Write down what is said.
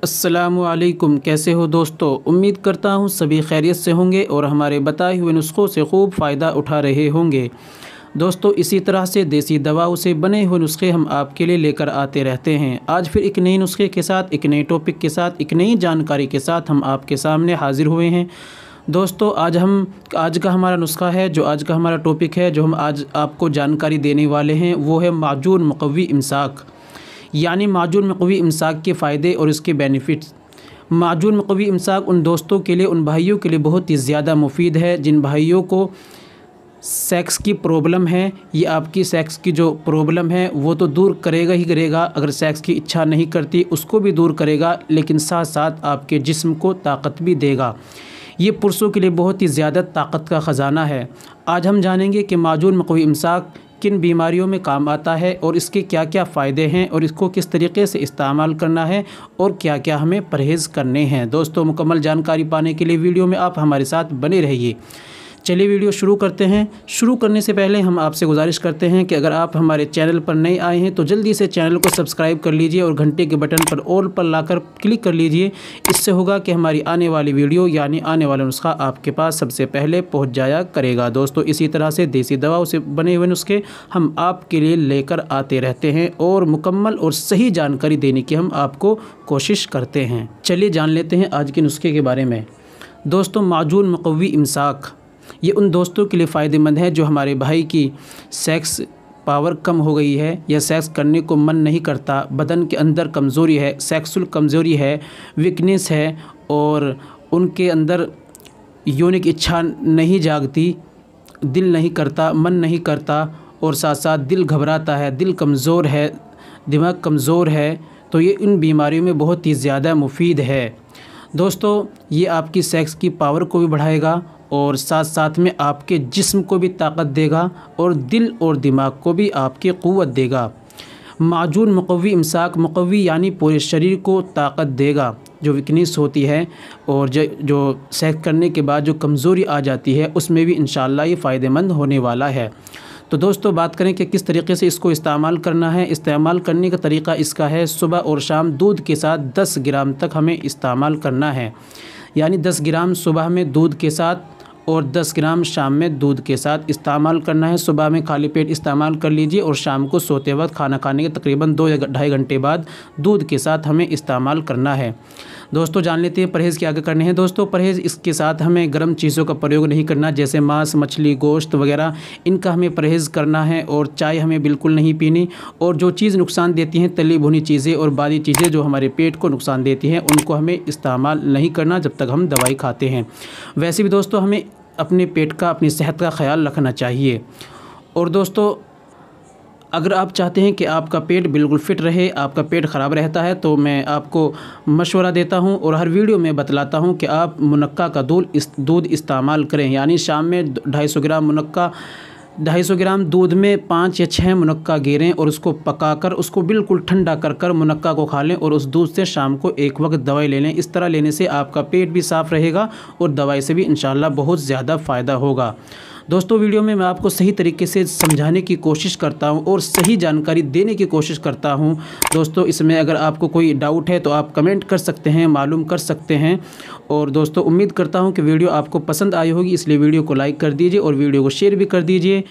अस्सलामुअलैकुम। कैसे हो दोस्तों? उम्मीद करता हूँ सभी खैरियत से होंगे और हमारे बताए हुए नुस्ख़ों से खूब फ़ायदा उठा रहे होंगे। दोस्तों, इसी तरह से देसी दवाओं से बने हुए नुस्खे हम आपके लिए लेकर आते रहते हैं। आज फिर एक नए नुस्खे के साथ, एक नए टॉपिक के साथ, एक नई जानकारी के साथ हम आपके सामने हाज़िर हुए हैं। दोस्तों, आज का हमारा नुस्खा है, जो आज का हमारा टॉपिक है, जो हम आज आपको जानकारी देने वाले हैं, वो है माजून मुक़व्वी इम्साक। यानी माजून मुक़व्वी इम्साक के फ़ायदे और इसके बेनिफिट्स। माजून मुक़व्वी इम्साक उन दोस्तों के लिए, उन भाइयों के लिए बहुत ही ज़्यादा मुफीद है जिन भाइयों को सेक्स की प्रॉब्लम है। ये आपकी सेक्स की जो प्रॉब्लम है वो तो दूर करेगा ही करेगा, अगर सेक्स की इच्छा नहीं करती उसको भी दूर करेगा, लेकिन साथ साथ आपके जिस्म को ताकत भी देगा। ये पुरुषों के लिए बहुत ही ज़्यादा ताकत का ख़जाना है। आज हम जानेंगे कि माजून मुक़व्वी इम्साक किन बीमारियों में काम आता है और इसके क्या क्या फ़ायदे हैं और इसको किस तरीके से इस्तेमाल करना है और क्या क्या हमें परहेज़ करने हैं। दोस्तों, मुकम्मल जानकारी पाने के लिए वीडियो में आप हमारे साथ बने रहिए। चलिए वीडियो शुरू करते हैं। शुरू करने से पहले हम आपसे गुजारिश करते हैं कि अगर आप हमारे चैनल पर नए आए हैं तो जल्दी से चैनल को सब्सक्राइब कर लीजिए और घंटे के बटन पर ऑल पर लाकर क्लिक कर लीजिए। इससे होगा कि हमारी आने वाली वीडियो यानी आने वाला नुस्खा आपके पास सबसे पहले पहुंच जाया करेगा। दोस्तों, इसी तरह से देसी दवाओं से बने हुए नुस्खे हम आपके लिए लेकर आते रहते हैं और मुकम्मल और सही जानकारी देने की हम आपको कोशिश करते हैं। चलिए जान लेते हैं आज के नुस्खे के बारे में। दोस्तों, माजून मुक़व्वी इम्साक ये उन दोस्तों के लिए फ़ायदेमंद है जो हमारे भाई की सेक्स पावर कम हो गई है या सेक्स करने को मन नहीं करता, बदन के अंदर कमज़ोरी है, सेक्सुअल कमज़ोरी है, वीकनेस है और उनके अंदर यौनिक इच्छा नहीं जागती, दिल नहीं करता, मन नहीं करता और साथ साथ दिल घबराता है, दिल कमज़ोर है, दिमाग कमज़ोर है, तो ये इन बीमारियों में बहुत ही ज़्यादा मुफीद है। दोस्तों, ये आपकी सेक्स की पावर को भी बढ़ाएगा और साथ साथ में आपके जिस्म को भी ताकत देगा और दिल और दिमाग को भी आपकी क़ुव्वत देगा। माजून मुक़व्वी इम्साक, मुक़व्वी यानी पूरे शरीर को ताकत देगा, जो वीकनेस होती है और जो सेक्स करने के बाद जो कमज़ोरी आ जाती है उसमें भी इंशाअल्लाह ये फ़ायदेमंद होने वाला है। तो दोस्तों, बात करें कि किस तरीके से इसको इस्तेमाल करना है। इस्तेमाल करने का तरीका इसका है, सुबह और शाम दूध के साथ 10 ग्राम तक हमें इस्तेमाल करना है। यानी 10 ग्राम सुबह में दूध के साथ और 10 ग्राम शाम में दूध के साथ इस्तेमाल करना है। सुबह में खाली पेट इस्तेमाल कर लीजिए और शाम को सोते वक्त खाना खाने के तकरीबन 2 या ढाई घंटे बाद दूध के साथ हमें इस्तेमाल करना है। दोस्तों, जान लेते हैं परहेज़ क्या करने हैं। दोस्तों, परहेज़ इसके साथ हमें गर्म चीज़ों का प्रयोग नहीं करना, जैसे मांस, मछली, गोश्त वगैरह, इनका हमें परहेज़ करना है और चाय हमें बिल्कुल नहीं पीनी। और जो चीज़ नुकसान देती हैं, तली भुनी चीज़ें और बादी चीज़ें जो हमारे पेट को नुकसान देती हैं, उनको हमें इस्तेमाल नहीं करना जब तक हम दवाई खाते हैं। वैसे भी दोस्तों, हमें अपने पेट का, अपनी सेहत का ख्याल रखना चाहिए। और दोस्तों, अगर आप चाहते हैं कि आपका पेट बिल्कुल फ़िट रहे, आपका पेट ख़राब रहता है, तो मैं आपको मशवरा देता हूं और हर वीडियो में बतलाता हूं कि आप मुनक्का का दूध इस्तेमाल करें। यानी शाम में 250 ग्राम मुनक्का, 250 ग्राम दूध में 5 या 6 मुनक्का गेरें और उसको पकाकर उसको बिल्कुल ठंडा कर कर मुनक्का को खा लें और उस दूध से शाम को एक वक्त दवाई ले लें। इस तरह लेने से आपका पेट भी साफ़ रहेगा और दवाई से भी इंशाअल्लाह बहुत ज़्यादा फ़ायदा होगा। दोस्तों, वीडियो में मैं आपको सही तरीके से समझाने की कोशिश करता हूं और सही जानकारी देने की कोशिश करता हूं। दोस्तों, इसमें अगर आपको कोई डाउट है तो आप कमेंट कर सकते हैं, मालूम कर सकते हैं। और दोस्तों, उम्मीद करता हूं कि वीडियो आपको पसंद आई होगी, इसलिए वीडियो को लाइक कर दीजिए और वीडियो को शेयर भी कर दीजिए।